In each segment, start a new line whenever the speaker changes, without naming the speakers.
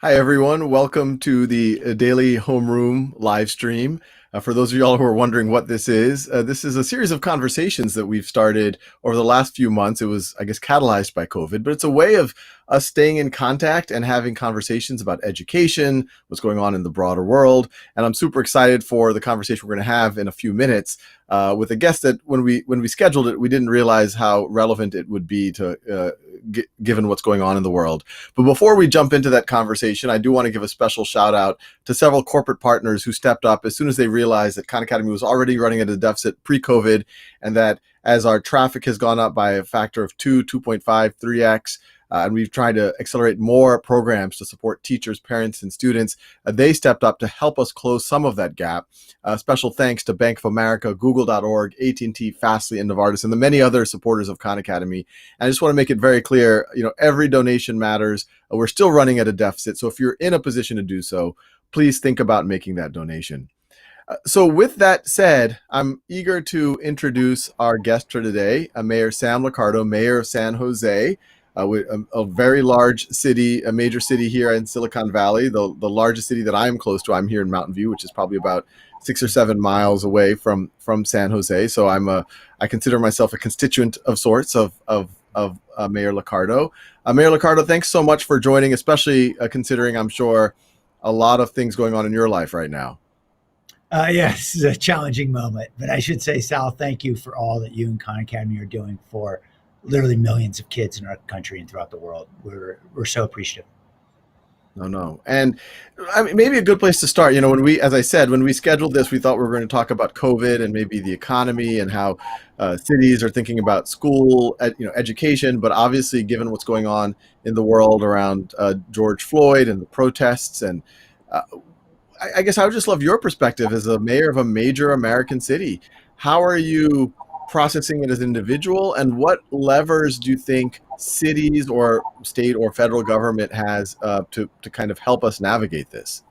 Hi, everyone. Welcome to the daily Homeroom live stream. For those of y'all who are wondering what this is a series of conversations that we've started over the last few months. It was, I guess, catalyzed by COVID, but it's a way of us staying in contact and having conversations about education, what's going on in the broader world. And I'm super excited for the conversation we're going to have in a few minutes with a guest that when we scheduled it, we didn't realize how relevant it would be to given what's going on in the world. But before we jump into that conversation, I do want to give a special shout out to several corporate partners who stepped up as soon as they realized that Khan Academy was already running at a deficit pre-COVID, and that as our traffic has gone up by a factor of 2.5, 3x, and we've tried to accelerate more programs to support teachers, parents, and students. They stepped up to help us close some of that gap. Special thanks to Bank of America, Google.org, AT&T, Fastly, and Novartis, and the many other supporters of Khan Academy. And I just want to make it very clear, every donation matters. We're still running at a deficit, so if you're in a position to do so, please think about making that donation. So with that said, I'm eager to introduce our guest for today, Mayor Sam Liccardo, Mayor of San Jose, a very large city, a major city here in Silicon Valley, the largest city that I'm close to. I'm here in Mountain View, which is probably about 6 or 7 miles away from San Jose. So I consider myself a constituent of sorts of Mayor Liccardo. Mayor Liccardo, thanks so much for joining, especially considering, I'm sure, a lot of things going on in your life right now.
Yes, this is a challenging moment, but I should say, Sal, thank you for all that you and Khan Academy are doing for literally millions of kids in our country and throughout the world. We're so appreciative.
No. And I mean, maybe a good place to start, as I said, when we scheduled this, we thought we were going to talk about COVID and maybe the economy and how cities are thinking about school, education. But obviously, given what's going on in the world around George Floyd and the protests, and I guess I would just love your perspective as a mayor of a major American city. How are you processing it as an individual, and what levers do you think cities or state or federal government has to kind of help us navigate this?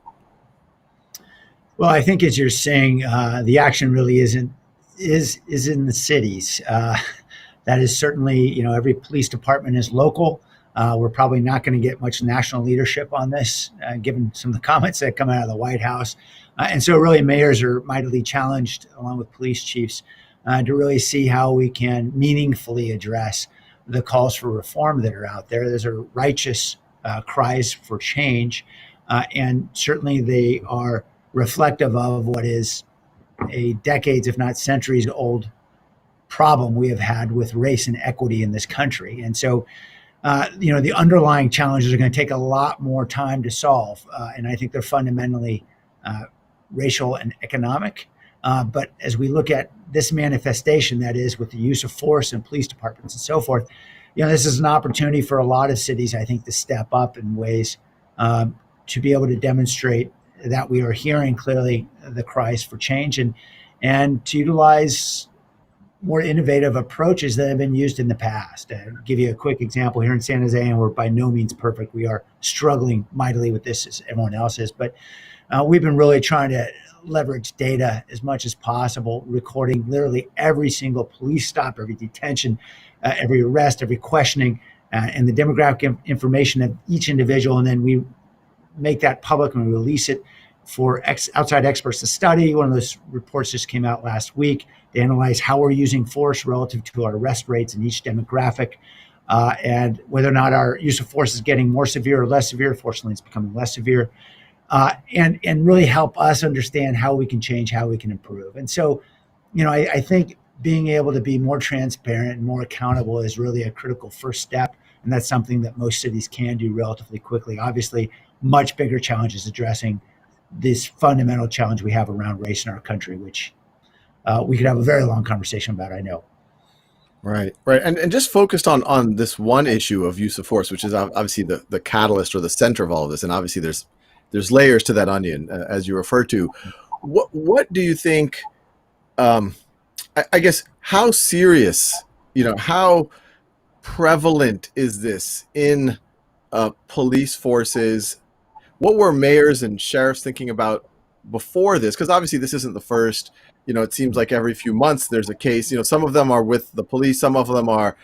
Well, I think as you're saying, the action really is in the cities. That is certainly, every police department is local. We're probably not going to get much national leadership on this, given some of the comments that come out of the White House. And so really mayors are mightily challenged, along with police chiefs, to really see how we can meaningfully address the calls for reform that are out there. Those are righteous cries for change. And certainly they are reflective of what is a decades, if not centuries old problem we have had with race and equity in this country. And so the underlying challenges are going to take a lot more time to solve. And I think they're fundamentally racial and economic. But as we look at this manifestation, that is with the use of force in police departments and so forth, this is an opportunity for a lot of cities, I think, to step up in ways to be able to demonstrate that we are hearing clearly the cries for change and to utilize more innovative approaches that have been used in the past. I'll give you a quick example here in San Jose, and we're by no means perfect. We are struggling mightily with this as everyone else is, but we've been really trying to leverage data as much as possible, recording literally every single police stop, every detention, every arrest, every questioning, and the demographic information of each individual. And then we make that public and we release it for outside experts to study. One of those reports just came out last week. They analyze how we're using force relative to our arrest rates in each demographic, and whether or not our use of force is getting more severe or less severe. Fortunately, it's becoming less severe, and really help us understand how we can change, how we can improve. And so, I think being able to be more transparent and more accountable is really a critical first step, and that's something that most cities can do relatively quickly. Obviously, much bigger challenge is addressing this fundamental challenge we have around race in our country, which we could have a very long conversation about, I know.
Right. And just focused on this one issue of use of force, which is obviously the catalyst or the center of all of this. And obviously there's layers to that onion, as you refer to. What do you think, I guess, how serious, how prevalent is this in police forces? What were mayors and sheriffs thinking about before this? Because obviously this isn't the first. It seems like every few months there's a case. Some of them are with the police. Some of them are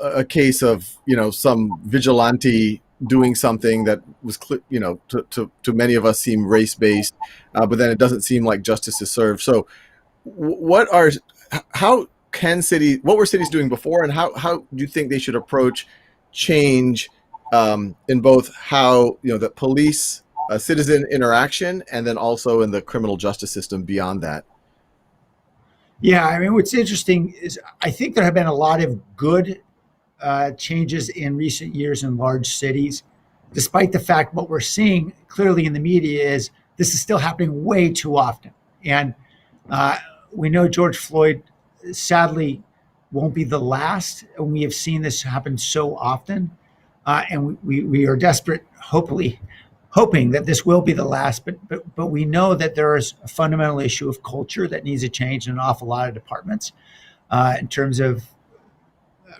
a case of, some vigilante doing something that was, to many of us seem race based, but then it doesn't seem like justice is served. So, what are how can what were cities doing before, and how do you think they should approach change in both how the police citizen interaction, and then also in the criminal justice system beyond that?
Yeah, I mean, what's interesting is I think there have been a lot of good changes in recent years in large cities, despite the fact what we're seeing clearly in the media is this is still happening way too often. And uh, we know George Floyd sadly won't be the last. And we have seen this happen so often. And we are desperate, hoping that this will be the last. But we know that there is a fundamental issue of culture that needs to change in an awful lot of departments in terms of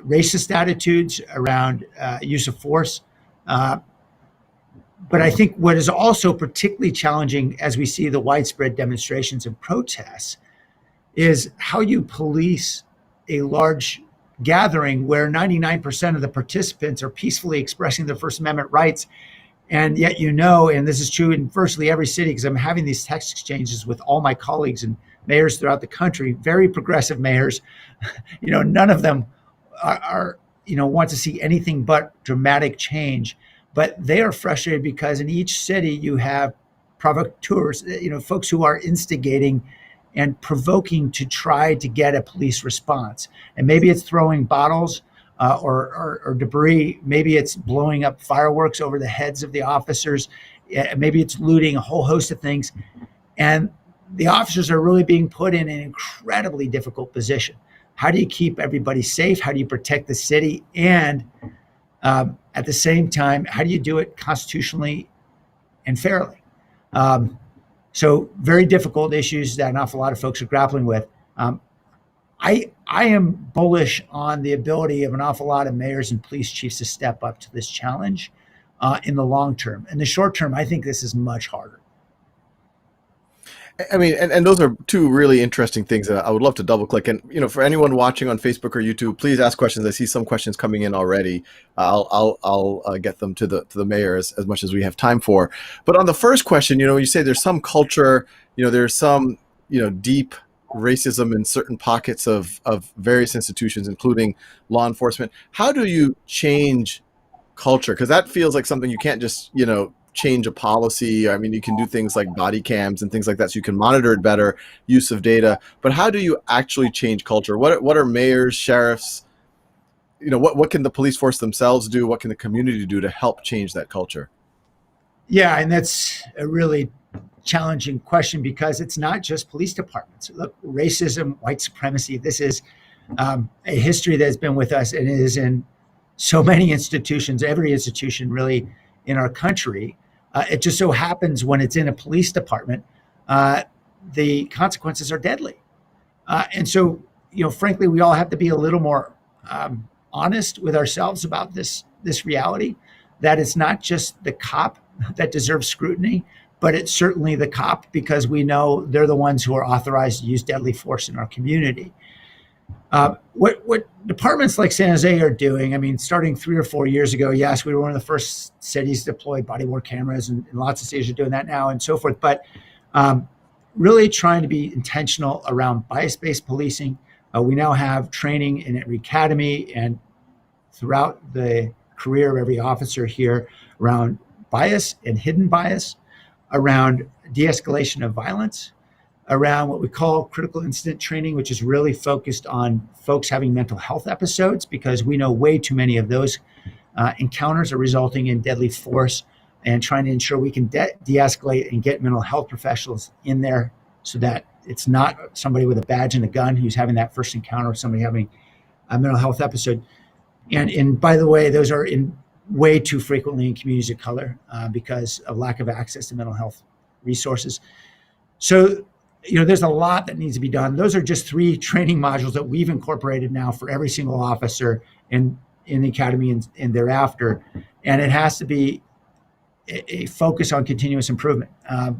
racist attitudes around use of force. Uh, but I think what is also particularly challenging as we see the widespread demonstrations and protests is how you police a large gathering where 99% of the participants are peacefully expressing their First Amendment rights. And yet, and this is true in virtually every city, because I'm having these text exchanges with all my colleagues and mayors throughout the country, very progressive mayors. None of them are want to see anything but dramatic change, but they are frustrated because in each city you have provocateurs, folks who are instigating and provoking to try to get a police response. And maybe it's throwing bottles or debris. Maybe it's blowing up fireworks over the heads of the officers. Maybe it's looting, a whole host of things. And the officers are really being put in an incredibly difficult position. How do you keep everybody safe? How do you protect the city? And at the same time, how do you do it constitutionally and fairly? So very difficult issues that an awful lot of folks are grappling with. I am bullish on the ability of an awful lot of mayors and police chiefs to step up to this challenge in the long term. In the short term, I think this is much harder.
I mean, and those are two really interesting things that I would love to double click. And for anyone watching on Facebook or YouTube, please ask questions. I see some questions coming in already. I'll get them to the mayor as much as we have time for. But on the first question, you say there's some culture, there's some deep racism in certain pockets of various institutions, including law enforcement. How do you change culture? Because that feels like something you can't just change a policy. I mean, you can do things like body cams and things like that, so you can monitor it better, use of data. But how do you actually change culture? What are mayors, sheriffs? What can the police force themselves do? What can the community do to help change that culture?
Yeah, and that's a really challenging question because it's not just police departments. Look, racism, white supremacy, this is a history that's been with us and it is in so many institutions, every institution really in our country. It just so happens when it's in a police department, the consequences are deadly. And so, frankly, we all have to be a little more honest with ourselves about this reality, that it's not just the cop that deserves scrutiny, but it's certainly the cop because we know they're the ones who are authorized to use deadly force in our community. What departments like San Jose are doing, I mean, starting 3 or 4 years ago, yes, we were one of the first cities to deploy body-worn cameras, and lots of cities are doing that now and so forth. But really trying to be intentional around bias-based policing. We now have training in every academy and throughout the career of every officer here around bias and hidden bias, around de-escalation of violence, around what we call critical incident training, which is really focused on folks having mental health episodes, because we know way too many of those encounters are resulting in deadly force, and trying to ensure we can de-escalate and get mental health professionals in there so that it's not somebody with a badge and a gun who's having that first encounter with somebody having a mental health episode. And by the way, those are in way too frequently in communities of color because of lack of access to mental health resources. So, there's a lot that needs to be done. Those are just 3 training modules that we've incorporated now for every single officer in the academy and thereafter. And it has to be a focus on continuous improvement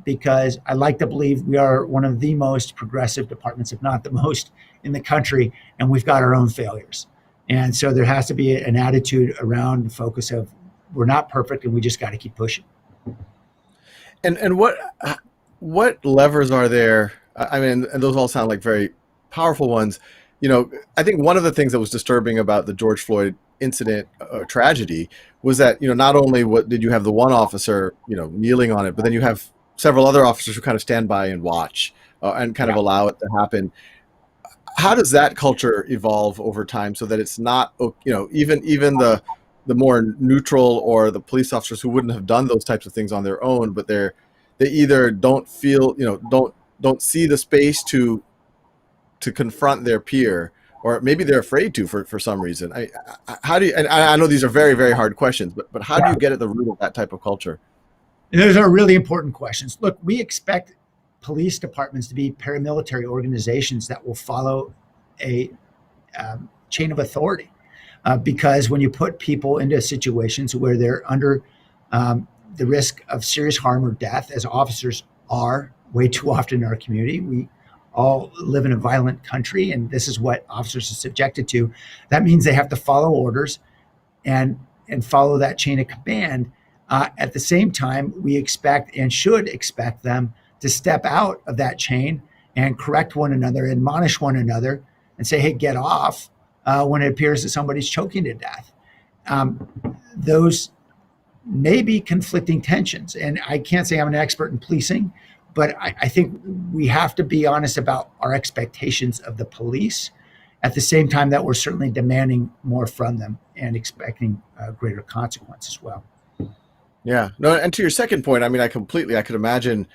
because I like to believe we are one of the most progressive departments, if not the most, in the country, and we've got our own failures. And so there has to be an attitude around the focus of we're not perfect, and we just got to keep pushing.
And what levers are there? I mean, and those all sound like very powerful ones. I think one of the things that was disturbing about the George Floyd incident tragedy was that not only what did you have the one officer kneeling on it, but then you have several other officers who kind of stand by and watch and kind of
Yeah.
allow it to happen. How does that culture evolve over time so that it's not even the more neutral or the police officers who wouldn't have done those types of things on their own, but they either don't feel don't see the space to confront their peer, or maybe they're afraid to for some reason. How do you? And I know these are very, very hard questions, but how do
Yeah.
you get at the root of that type of culture?
And those are really important questions. Look, we expect police departments to be paramilitary organizations that will follow a chain of authority. Because when you put people into situations where they're under the risk of serious harm or death, as officers are way too often in our community, we all live in a violent country, and this is what officers are subjected to. That means they have to follow orders and follow that chain of command. At the same time, we expect and should expect them to step out of that chain and correct one another, admonish one another, and say, "Hey, get off," when it appears that somebody's choking to death. Those may be conflicting tensions, and I can't say I'm an expert in policing, but I think we have to be honest about our expectations of the police at the same time that we're certainly demanding more from them and expecting greater consequence as well.
Yeah. No, and to your second point, I mean, I could imagine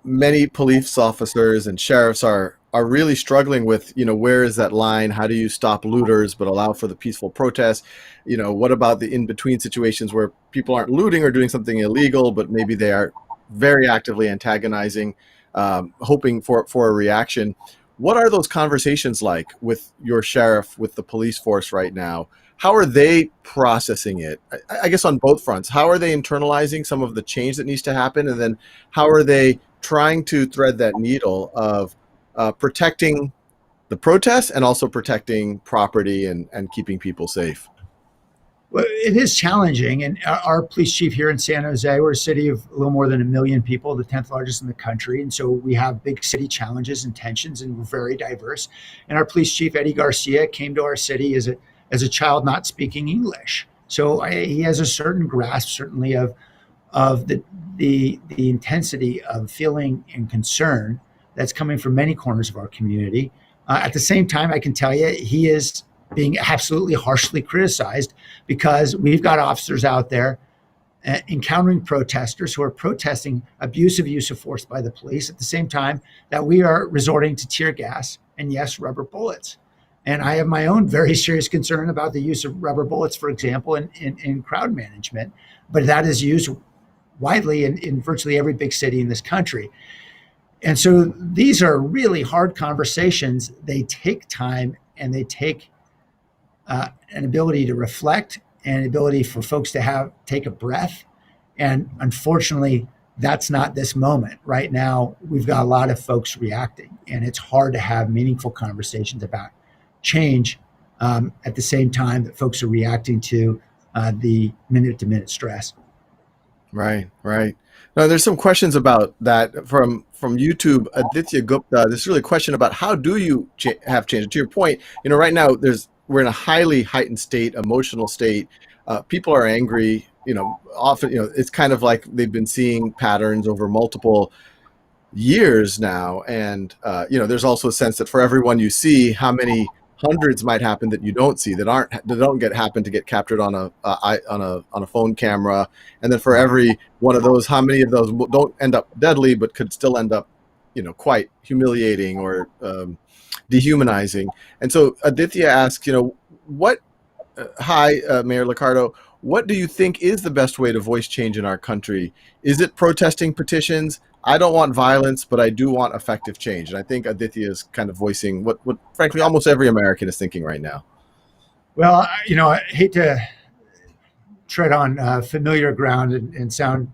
many police officers and sheriffs are really struggling with, where is that line? How do you stop looters but allow for the peaceful protest? What about the in-between situations where people aren't looting or doing something illegal, but maybe they are very actively antagonizing, hoping for a reaction? What are those conversations like with your sheriff, with the police force right now? How are they processing it? I guess on both fronts. How are they internalizing some of the change that needs to happen? And then how are they trying to thread that needle of protecting the protests and also protecting property and keeping people safe?
Well, it is challenging. And our police chief here in San Jose, we're a city of a little more than 1 million people, the 10th largest in the country. And so we have big city challenges and tensions, and we're very diverse. And our police chief, Eddie Garcia, came to our city as a child not speaking English. So he has a certain grasp, certainly, of the intensity of feeling and concern that's coming from many corners of our community. At the same time, I can tell you he is being absolutely harshly criticized because we've got officers out there encountering protesters who are protesting abusive use of force by the police at the same time that we are resorting to tear gas and, yes, rubber bullets. And I have my own very serious concern about the use of rubber bullets, for example, in crowd management. But that is used widely in virtually every big city in this country. And so these are really hard conversations. They take time, and they take an ability to reflect and an ability for folks to take a breath. And unfortunately, that's not this moment. Right now, we've got a lot of folks reacting, and it's hard to have meaningful conversations about change at the same time that folks are reacting to the minute-to-minute stress.
Right, right. Now, there's some questions about that from YouTube. Aditya Gupta. This is really a question about how do you have change. To your point, right now we're in a highly heightened state, emotional state. People are angry. Often, it's kind of like they've been seeing patterns over multiple years now, and there's also a sense that for everyone you see, how many hundreds might happen that you don't see that don't happen to get captured on a phone camera, and then for every one of those, how many of those don't end up deadly but could still end up quite humiliating or dehumanizing. And so Aditya asks, what hi, Mayor Liccardo, what do you think is the best way to voice change in our country? Is it protesting petitions? I don't want violence, but I do want effective change. And I think Aditya is kind of voicing what frankly, almost every American is thinking right now.
Well, I hate to tread on familiar ground and sound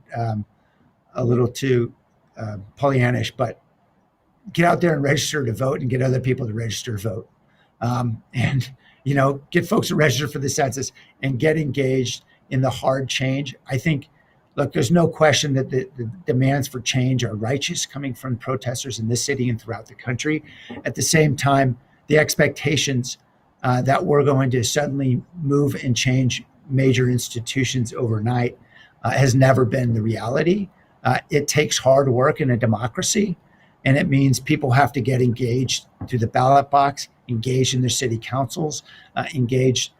a little too Pollyannish, but get out there and register to vote and get other people to register to vote. And get folks to register for the census and get engaged in the hard change. I think, look, there's no question that the demands for change are righteous coming from protesters in this city and throughout the country. At the same time, the expectations that we're going to suddenly move and change major institutions overnight has never been the reality. It takes hard work in a democracy, and it means people have to get engaged through the ballot box, engaged in their city councils, engaged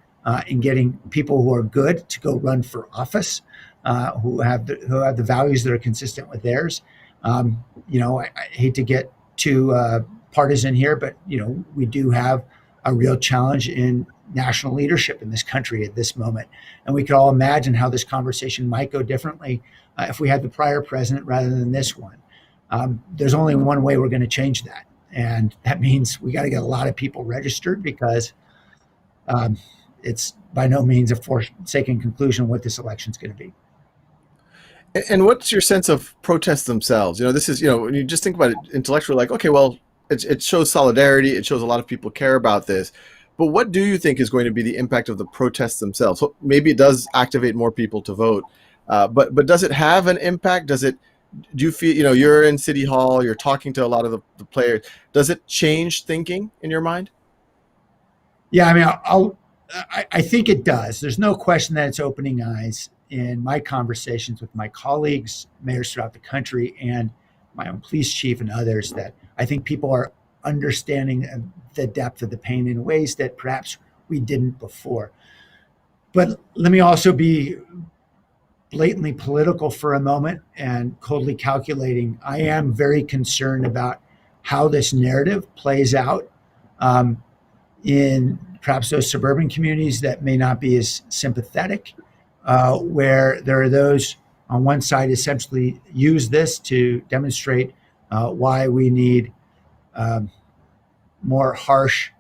in getting people who are good to go run for office, who have the values that are consistent with theirs. I hate to get too partisan here, but we do have a real challenge in national leadership in this country at this moment, and we could all imagine how this conversation might go differently if we had the prior president rather than this one. There's only one way we're going to change that, and that means we got to get a lot of people registered, because it's by no means a forsaken conclusion what this election is going to be.
And what's your sense of protests themselves? This is, when you just think about it intellectually, like, okay, well, it shows solidarity. It shows a lot of people care about this. But what do you think is going to be the impact of the protests themselves? So maybe it does activate more people to vote, but does it have an impact? Do you feel, you're in City Hall, you're talking to a lot of the players. Does it change thinking in your mind?
Yeah, I mean, I think it does. There's no question that it's opening eyes in my conversations with my colleagues, mayors throughout the country, and my own police chief and others, that I think people are understanding the depth of the pain in ways that perhaps we didn't before. But let me also be blatantly political for a moment and coldly calculating. I am very concerned about how this narrative plays out in perhaps those suburban communities that may not be as sympathetic, where there are those on one side essentially use this to demonstrate why we need more harsh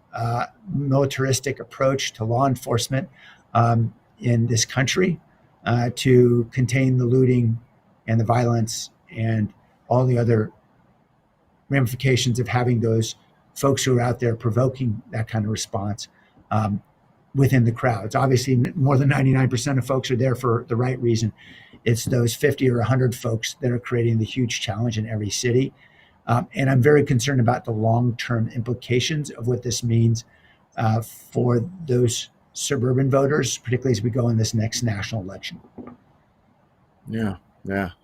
militaristic approach to law enforcement in this country to contain the looting and the violence and all the other ramifications of having those folks who are out there provoking that kind of response within the crowds. Obviously, more than 99% of folks are there for the right reason. It's those 50 or 100 folks that are creating the huge challenge in every city. And I'm very concerned about the long-term implications of what this means for those suburban voters, particularly as we go in this next national election.
Yeah.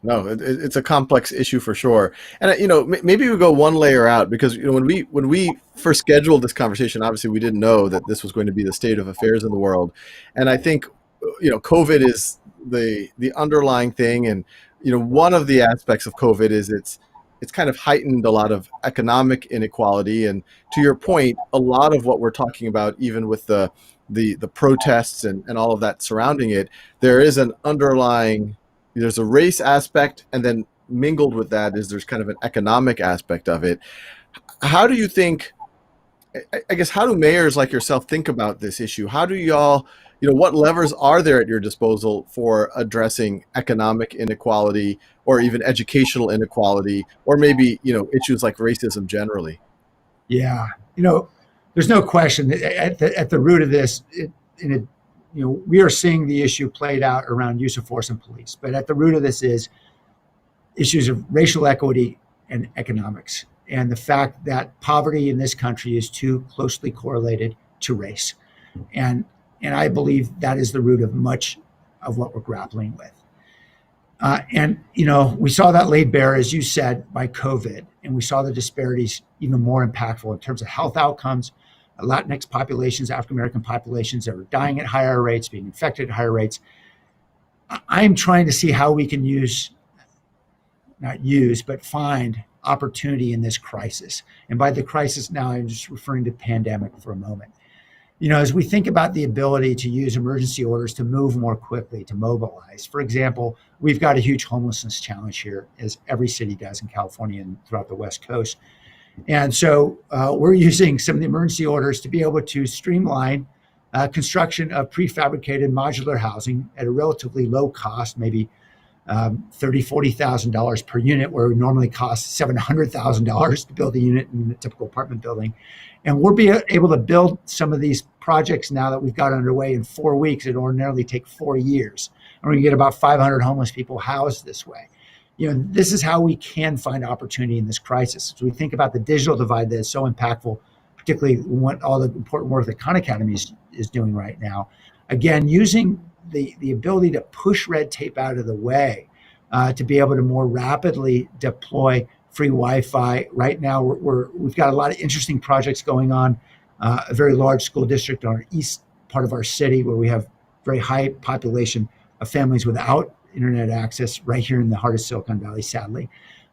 No, it's a complex issue for sure. And maybe we go one layer out, because when we first scheduled this conversation, obviously we didn't know that this was going to be the state of affairs in the world. And I think COVID is the underlying thing, and one of the aspects of COVID is it's kind of heightened a lot of economic inequality. And to your point, a lot of what we're talking about, even with the protests and all of that surrounding it, there's a race aspect, and then mingled with that there's kind of an economic aspect of it. How do you think, I guess, how do mayors like yourself think about this issue? How do y'all, what levers are there at your disposal for addressing economic inequality, or even educational inequality, or maybe, issues like racism generally?
Yeah. There's no question that at the root of this, we are seeing the issue played out around use of force and police. But at the root of this is issues of racial equity and economics, and the fact that poverty in this country is too closely correlated to race. And I believe that is the root of much of what we're grappling with. We saw that laid bare, as you said, by COVID, and we saw the disparities even more impactful in terms of health outcomes. Latinx populations, African-American populations that are dying at higher rates, being infected at higher rates. I'm trying to see how we can find opportunity in this crisis. And by the crisis now, I'm just referring to pandemic for a moment. As we think about the ability to use emergency orders to move more quickly, to mobilize. For example, we've got a huge homelessness challenge here, as every city does in California and throughout the West Coast. And so we're using some of the emergency orders to be able to streamline construction of prefabricated modular housing at a relatively low cost, maybe $30,000, $40,000 per unit, where it would normally cost $700,000 to build a unit in a typical apartment building. And we'll be able to build some of these projects now that we've got underway in 4 weeks. It ordinarily take 4 years. and we get about 500 homeless people housed this way. This is how we can find opportunity in this crisis. As we think about the digital divide that is so impactful, particularly what all the important work that Khan Academy is doing right now. Again, using the ability to push red tape out of the way, to be able to more rapidly deploy free Wi-Fi. Right now, we've got a lot of interesting projects going on. A very large school district on our east part of our city, where we have very high population of families without internet access, right here in the heart of Silicon Valley, sadly.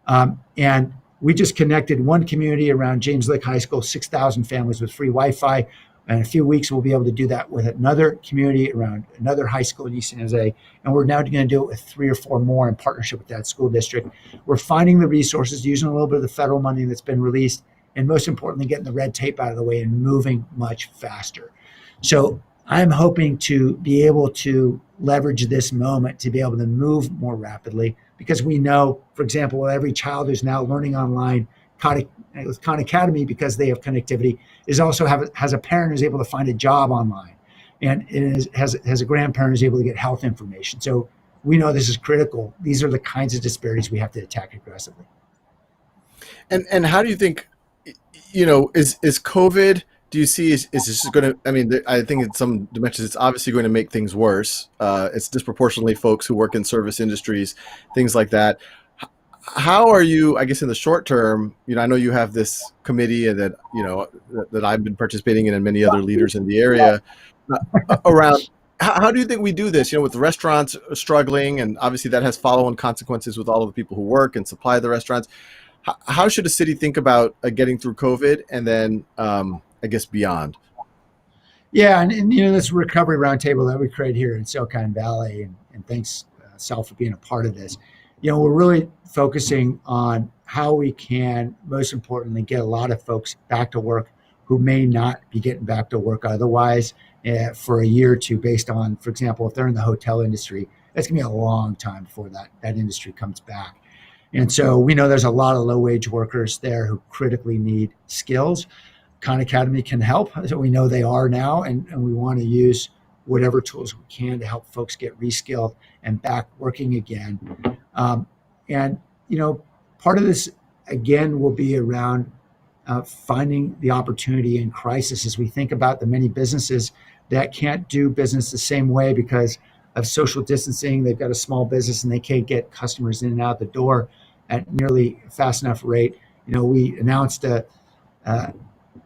And we just connected one community around James Lick High School, 6,000 families with free Wi-Fi. In a few weeks, we'll be able to do that with another community around another high school in East San Jose. And we're now going to do it with 3 or 4 more in partnership with that school district. We're finding the resources, using a little bit of the federal money that's been released, and most importantly, getting the red tape out of the way and moving much faster. So I'm hoping to be able to leverage this moment to be able to move more rapidly, because we know, for example, every child who's now learning online with Khan Academy, because they have connectivity, has a parent who's able to find a job online, and has a grandparent who's able to get health information. So we know this is critical. These are the kinds of disparities we have to attack aggressively.
And how do you think, is COVID? Do you see is this going to? I mean, I think in some dimensions, it's obviously going to make things worse. It's disproportionately folks who work in service industries, things like that. How are you, I guess, in the short term? I know you have this committee that that I've been participating in, and many other leaders in the area around. How do you think we do this? With the restaurants struggling, and obviously that has follow-on consequences with all of the people who work and supply the restaurants. How should a city think about getting through COVID, and then I guess beyond?
Yeah, and this recovery roundtable that we created here in Silicon Valley, and thanks, Sal, for being a part of this. We're really focusing on how we can, most importantly, get a lot of folks back to work who may not be getting back to work otherwise for a year or two, based on, for example, if they're in the hotel industry, it's going to be a long time before that industry comes back. And so we know there's a lot of low-wage workers there who critically need skills. Khan Academy can help. So we know they are now, and we want to use whatever tools we can to help folks get reskilled and back working again. And part of this, again, will be around finding the opportunity in crisis, as we think about the many businesses that can't do business the same way because of social distancing. They've got a small business and they can't get customers in and out the door at nearly fast enough rate. We announced an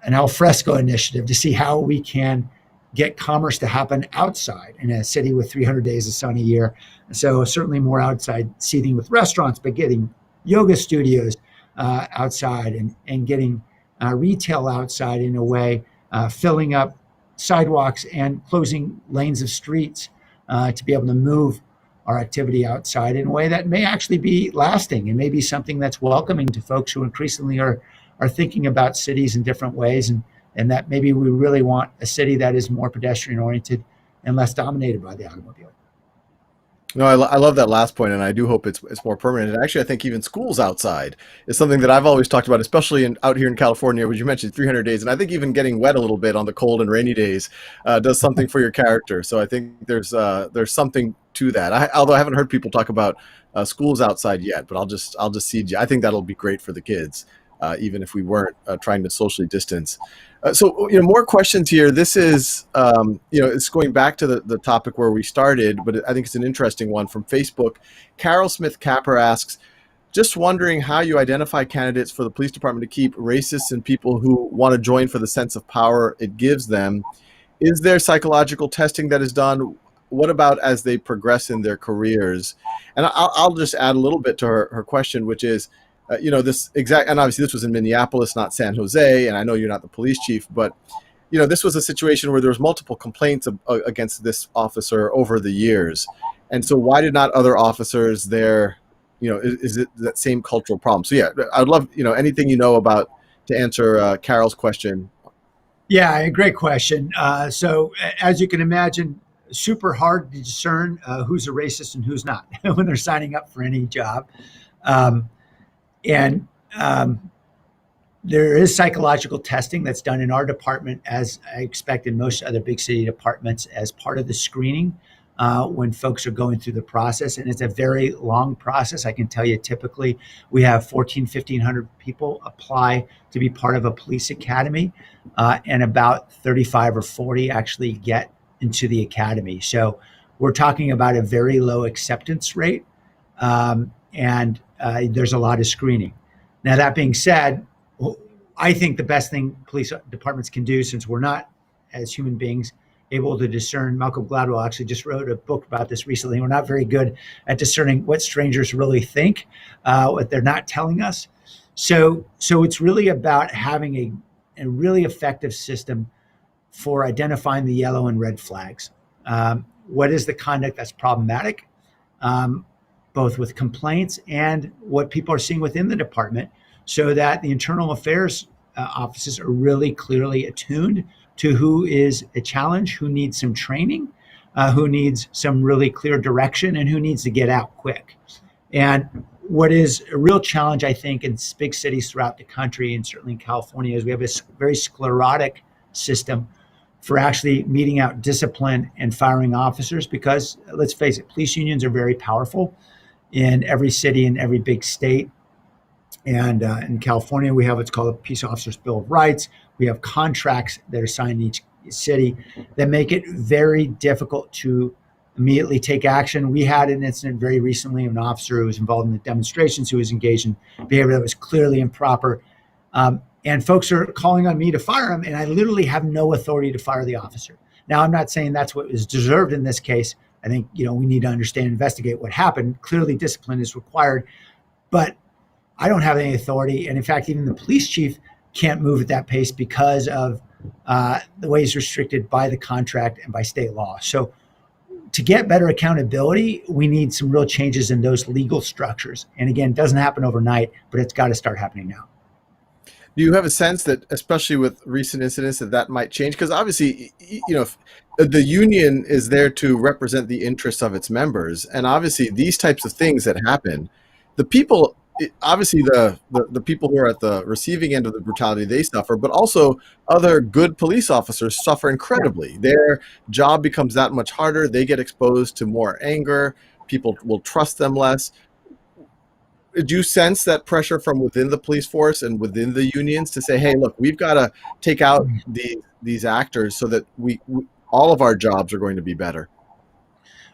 al fresco initiative to see how we can get commerce to happen outside in a city with 300 days of sun a year. So certainly more outside seating with restaurants, but getting yoga studios outside, and getting retail outside in a way, filling up sidewalks and closing lanes of streets to be able to move our activity outside in a way that may actually be lasting, and may be something that's welcoming to folks who increasingly are thinking about cities in different ways, and that maybe we really want a city that is more pedestrian oriented and less dominated by the automobile.
No, I love that last point, and I do hope it's more permanent. And actually, I think even schools outside is something that I've always talked about, especially out here in California, which you mentioned 300 days. And I think even getting wet a little bit on the cold and rainy days does something for your character. So I think there's something to that. Although I haven't heard people talk about schools outside yet, but I'll just seed you. I think that'll be great for the kids, even if we weren't trying to socially distance. So more questions here. This is it's going back to the topic where we started, but I think it's an interesting one from Facebook. Carol Smith Capper asks, just wondering how you identify candidates for the police department to keep racists and people who want to join for the sense of power it gives them. Is there psychological testing that is done? What about as they progress in their careers? And I'll just add a little bit to her question, which is, this exact, and obviously this was in Minneapolis, not San Jose, and I know you're not the police chief, but this was a situation where there was multiple complaints against this officer over the years, and so why did not other officers there? Is it that same cultural problem? So yeah, I'd love anything about to answer Carol's question.
Yeah, great question. So as you can imagine, super hard to discern who's a racist and who's not when they're signing up for any job. And there is psychological testing that's done in our department, as I expect in most other big city departments, as part of the screening. when folks are going through the process. And it's a very long process. I can tell you typically we have 1,500 people apply to be part of a police academy, and about 35 or 40 actually get into the academy. So we're talking about a very low acceptance rate, and there's a lot of screening. Now, that being said, I think the best thing police departments can do, since we're not, as human beings, able to discern. Malcolm Gladwell actually just wrote a book about this recently. We're not very good at discerning what strangers really think, what they're not telling us. So it's really about having a really effective system for identifying the yellow and red flags. What is the conduct that's problematic, both with complaints and what people are seeing within the department, so that the internal affairs offices are really clearly attuned to who is a challenge, who needs some training, who needs some really clear direction, and who needs to get out quick. And what is a real challenge, I think, in big cities throughout the country, and certainly in California, is we have a very sclerotic system for actually meting out discipline and firing officers, because let's face it, police unions are very powerful in every city and every big state. And in California, we have what's called a Peace Officers Bill of Rights. We have contracts that are signed in each city that make it very difficult to immediately take action. We had an incident very recently of an officer who was involved in the demonstrations, who was engaged in behavior that was clearly improper. And folks are calling on me to fire him, and I literally have no authority to fire the officer. Now, I'm not saying that's what is deserved in this case. I think, we need to understand, investigate what happened. Clearly, discipline is required, but I don't have any authority. And in fact, even the police chief can't move at that pace because of the way he's restricted by the contract and by state law. So to get better accountability, we need some real changes in those legal structures. And again, it doesn't happen overnight, but it's got to start happening now.
Do you have a sense that, especially with recent incidents, that might change? Because obviously, the union is there to represent the interests of its members. And obviously, these types of things that happen, the people, obviously the people who are at the receiving end of the brutality, they suffer, but also other good police officers suffer incredibly. Their job becomes that much harder. They get exposed to more anger. People will trust them less. Do you sense that pressure from within the police force and within the unions to say, hey, look, we've got to take out these actors so that we all of our jobs are going to be better?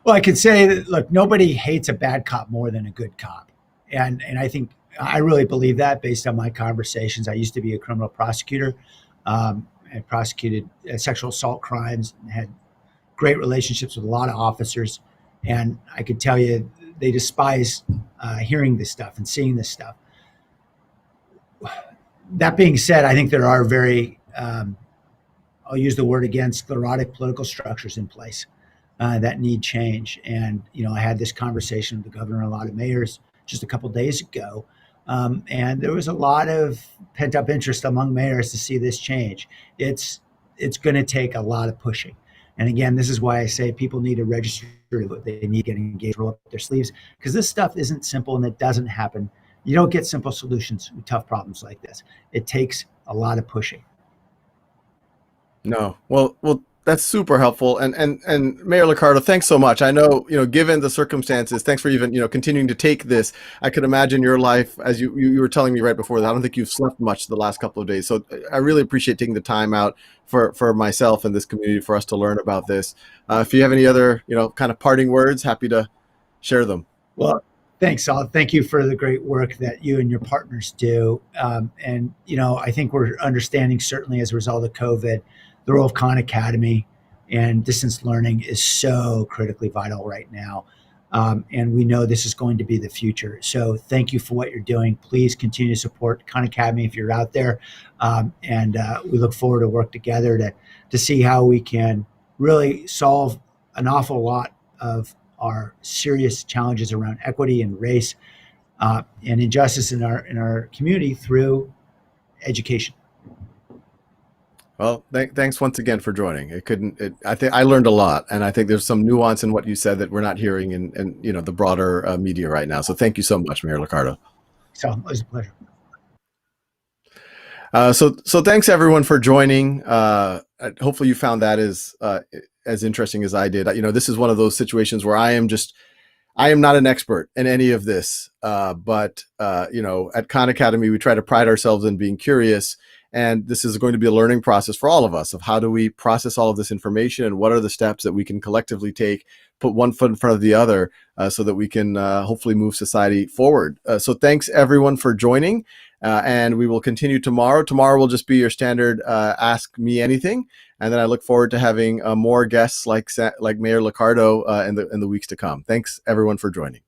Well, I could say that, look, nobody hates a bad cop more than a good cop. And I think I really believe that based on my conversations. I used to be a criminal prosecutor. I prosecuted sexual assault crimes and had great relationships with a lot of officers. And I could tell you, they despise hearing this stuff and seeing this stuff. That being said, I think there are very, I'll use the word again, sclerotic political structures in place that need change. And, I had this conversation with the governor and a lot of mayors just a couple of days ago. And there was a lot of pent up interest among mayors to see this change. It's going to take a lot of pushing. And again, this is why I say people need to register. They need to get engaged, roll up their sleeves, because this stuff isn't simple and it doesn't happen. You don't get simple solutions with tough problems like this. It takes a lot of pushing.
No. Well, that's super helpful. And Mayor Liccardo, thanks so much. I know, given the circumstances, thanks for even, continuing to take this. I could imagine your life, as you were telling me right before that, I don't think you've slept much the last couple of days. So I really appreciate taking the time out for myself and this community for us to learn about this. If you have any other, kind of parting words, happy to share them.
Well, thanks, Sal. Thank you for the great work that you and your partners do. And, I think we're understanding, certainly as a result of COVID, the role of Khan Academy and distance learning is so critically vital right now. And we know this is going to be the future. So thank you for what you're doing. Please continue to support Khan Academy if you're out there. And we look forward to work together to see how we can really solve an awful lot of our serious challenges around equity and race and injustice in our community through education.
Well, thanks once again for joining. I think I learned a lot, and I think there's some nuance in what you said that we're not hearing in the broader media right now. So thank you so much, Mayor Liccardo.
So it was a pleasure.
So thanks everyone for joining. Hopefully you found that as interesting as I did. This is one of those situations where I am not an expert in any of this, but at Khan Academy, we try to pride ourselves in being curious. And this is going to be a learning process for all of us of how do we process all of this information and what are the steps that we can collectively take, put one foot in front of the other so that we can hopefully move society forward. So thanks everyone for joining. And we will continue tomorrow. Tomorrow will just be your standard Ask Me Anything. And then I look forward to having more guests like Mayor Liccardo in the weeks to come. Thanks everyone for joining.